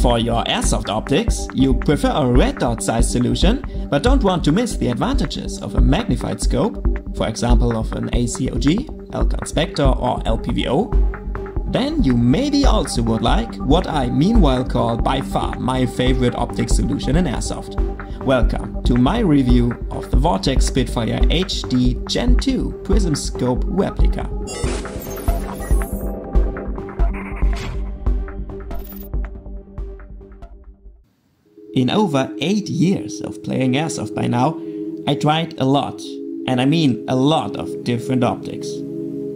For your airsoft optics, you prefer a red dot size solution, but don't want to miss the advantages of a magnified scope, for example of an ACOG, Elcan Specter or LPVO? Then you maybe also would like what I meanwhile call by far my favorite optics solution in airsoft. Welcome to my review of the Vortex Spitfire HD Gen 2 Prism Scope Replica. In over 8 years of playing airsoft by now, I tried a lot, and I mean a lot of different optics.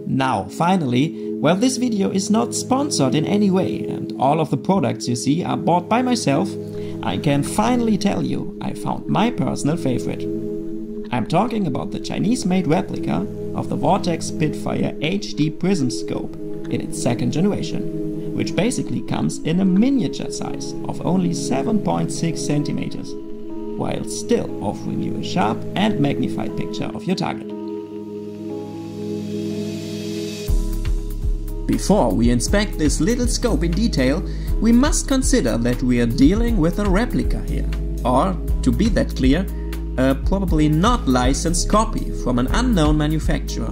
Now, finally, while this video is not sponsored in any way and all of the products you see are bought by myself, I can finally tell you I found my personal favorite. I'm talking about the Chinese-made replica of the Vortex Spitfire HD Prism Scope in its second generation, which basically comes in a miniature size of only 7.6 centimeters, while still offering you a sharp and magnified picture of your target. Before we inspect this little scope in detail, we must consider that we are dealing with a replica here, or, to be that clear, a probably not licensed copy from an unknown manufacturer.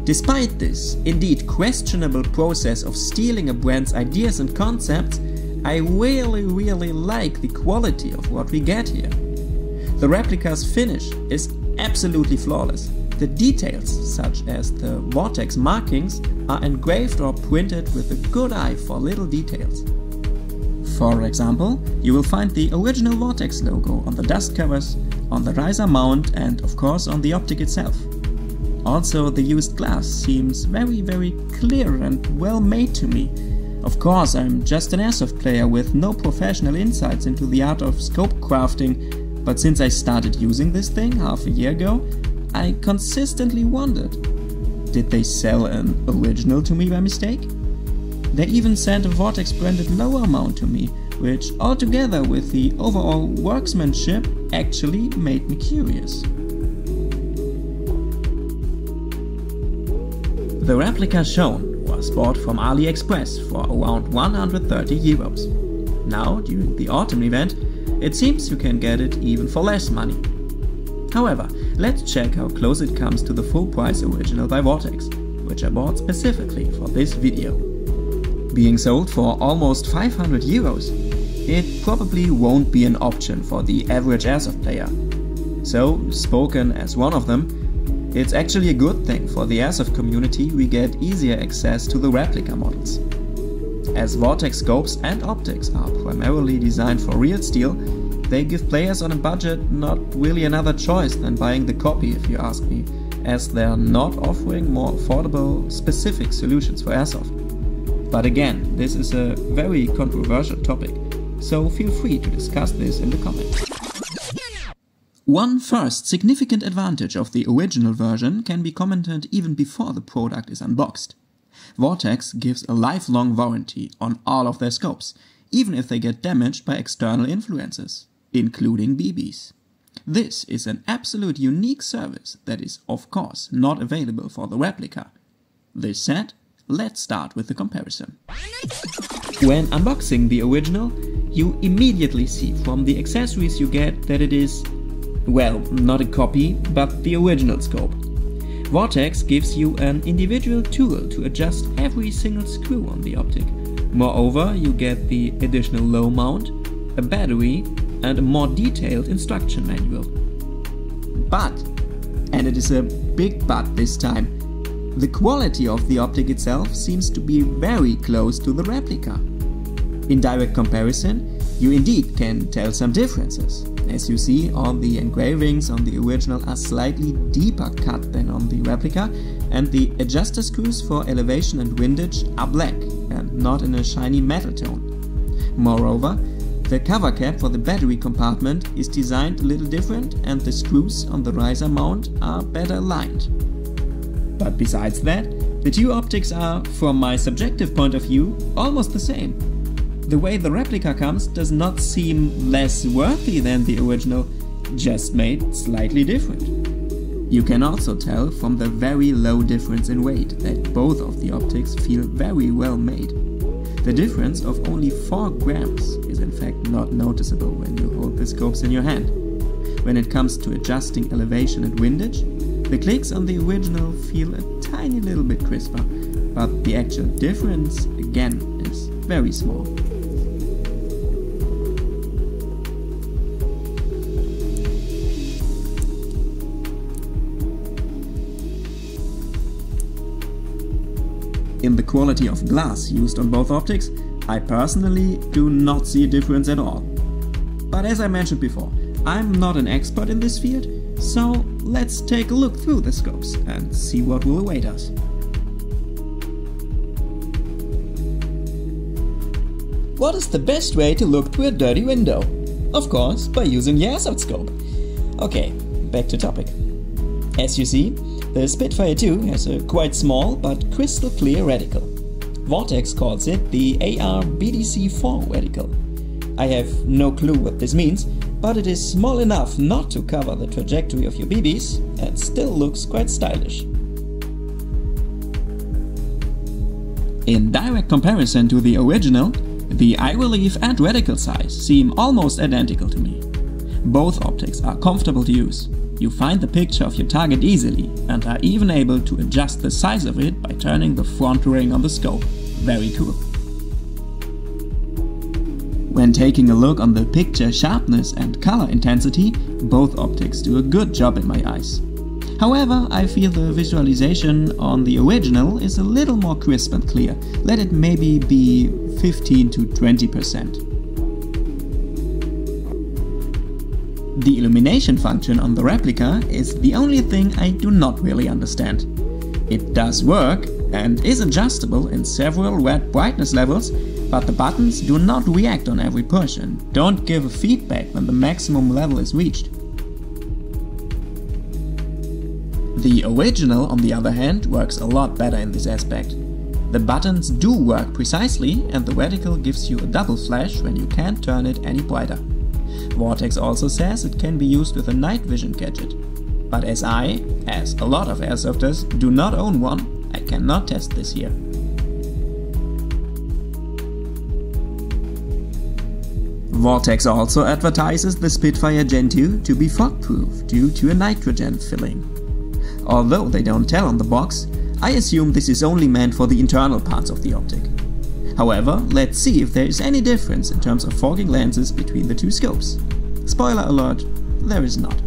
Despite this, indeed questionable process of stealing a brand's ideas and concepts, I really like the quality of what we get here. The replica's finish is absolutely flawless. The details, such as the Vortex markings, are engraved or printed with a good eye for little details. For example, you will find the original Vortex logo on the dust covers, on the riser mount and of course on the optic itself. Also, the used glass seems very clear and well made to me. Of course, I'm just an airsoft player with no professional insights into the art of scope crafting, but since I started using this thing half a year ago, I consistently wondered, did they sell an original to me by mistake? They even sent a Vortex branded lower mount to me, which altogether with the overall workmanship actually made me curious. The replica shown was bought from AliExpress for around 130 euros. Now, during the autumn event, it seems you can get it even for less money. However, let's check how close it comes to the full price original by Vortex, which I bought specifically for this video. Being sold for almost 500 euros, it probably won't be an option for the average airsoft player. So, spoken as one of them, it's actually a good thing for the airsoft community we get easier access to the replica models. As Vortex scopes and optics are primarily designed for real steel, they give players on a budget not really another choice than buying the copy if you ask me, as they're not offering more affordable, specific solutions for airsoft. But again, this is a very controversial topic, so feel free to discuss this in the comments. One first significant advantage of the original version can be commented even before the product is unboxed. Vortex gives a lifelong warranty on all of their scopes, even if they get damaged by external influences, including BBs. This is an absolute unique service that is of course not available for the replica. This said, let's start with the comparison. When unboxing the original, you immediately see from the accessories you get that it is, well, not a copy, but the original scope. Vortex gives you an individual tool to adjust every single screw on the optic. Moreover, you get the additional low mount, a battery, and a more detailed instruction manual. But, and it is a big but this time, the quality of the optic itself seems to be very close to the replica. In direct comparison, you indeed can tell some differences. As you see, all the engravings on the original are slightly deeper cut than on the replica, and the adjuster screws for elevation and windage are black and not in a shiny metal tone. Moreover, the cover cap for the battery compartment is designed a little different and the screws on the riser mount are better aligned. But besides that, the two optics are, from my subjective point of view, almost the same. The way the replica comes does not seem less worthy than the original, just made slightly different. You can also tell from the very low difference in weight that both of the optics feel very well made. The difference of only 4 grams is in fact not noticeable when you hold the scopes in your hand. When it comes to adjusting elevation and windage, the clicks on the original feel a tiny little bit crisper, but the actual difference again is very small. In the quality of glass used on both optics, I personally do not see a difference at all. But as I mentioned before, I'm not an expert in this field, so let's take a look through the scopes and see what will await us. What is the best way to look through a dirty window? Of course, by using the airsoft scope. Okay, back to topic. As you see, the Spitfire 2 has a quite small but crystal clear reticle. Vortex calls it the AR-BDC4 reticle. I have no clue what this means, but it is small enough not to cover the trajectory of your BBs and still looks quite stylish. In direct comparison to the original, the eye relief and reticle size seem almost identical to me. Both optics are comfortable to use. You find the picture of your target easily and are even able to adjust the size of it by turning the front ring on the scope. Very cool. When taking a look on the picture sharpness and color intensity, both optics do a good job in my eyes. However, I feel the visualization on the original is a little more crisp and clear. Let it maybe be 15 to 20%. The illumination function on the Replica is the only thing I do not really understand. It does work and is adjustable in several red brightness levels, but the buttons do not react on every push and don't give a feedback when the maximum level is reached. The original, on the other hand, works a lot better in this aspect. The buttons do work precisely and the reticle gives you a double flash when you can't turn it any brighter. Vortex also says it can be used with a night vision gadget, but as I, as a lot of airsofters, do not own one, I cannot test this here. Vortex also advertises the Spitfire Gen 2 to be fogproof due to a nitrogen filling. Although they don't tell on the box, I assume this is only meant for the internal parts of the optic. However, let's see if there is any difference in terms of fogging lenses between the two scopes. Spoiler alert, there is not.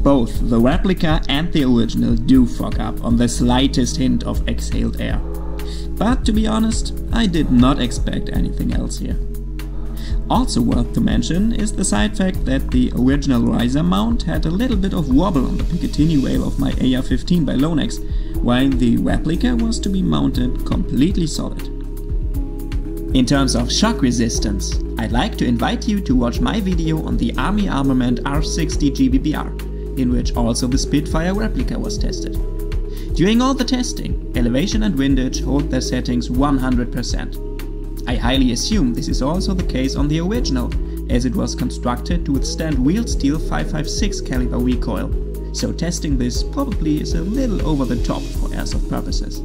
Both the Replica and the original do fog up on the slightest hint of exhaled air. But to be honest, I did not expect anything else here. Also worth to mention is the side fact that the original riser mount had a little bit of wobble on the Picatinny rail of my AR-15 by Lonex, while the Replica was to be mounted completely solid. In terms of shock resistance, I'd like to invite you to watch my video on the Army Armament R60 GBBR, in which also the Spitfire Replica was tested. During all the testing, elevation and windage hold their settings 100%. I highly assume this is also the case on the original, as it was constructed to withstand real steel 5.56 caliber recoil, so testing this probably is a little over the top for airsoft purposes.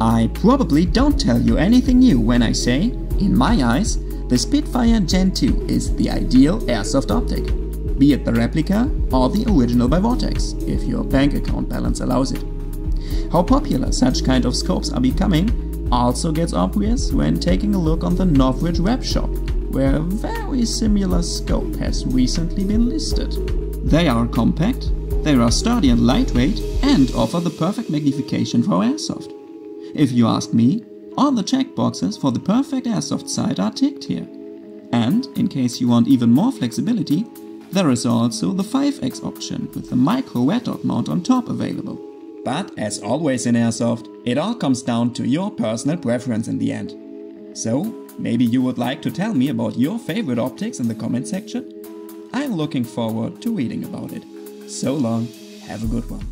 I probably don't tell you anything new when I say, in my eyes, the Spitfire Gen 2 is the ideal airsoft optic, be it the Replica or the original by Vortex, if your bank account balance allows it. How popular such kind of scopes are becoming also gets obvious when taking a look on the Northridge web shop, where a very similar scope has recently been listed. They are compact, they are sturdy and lightweight, and offer the perfect magnification for airsoft. If you ask me, all the checkboxes for the perfect airsoft sight are ticked here. And, in case you want even more flexibility, there is also the 5X option with the micro red dot mount on top available. But, as always in airsoft, it all comes down to your personal preference in the end. So, maybe you would like to tell me about your favorite optics in the comment section? I'm looking forward to reading about it. So long, have a good one.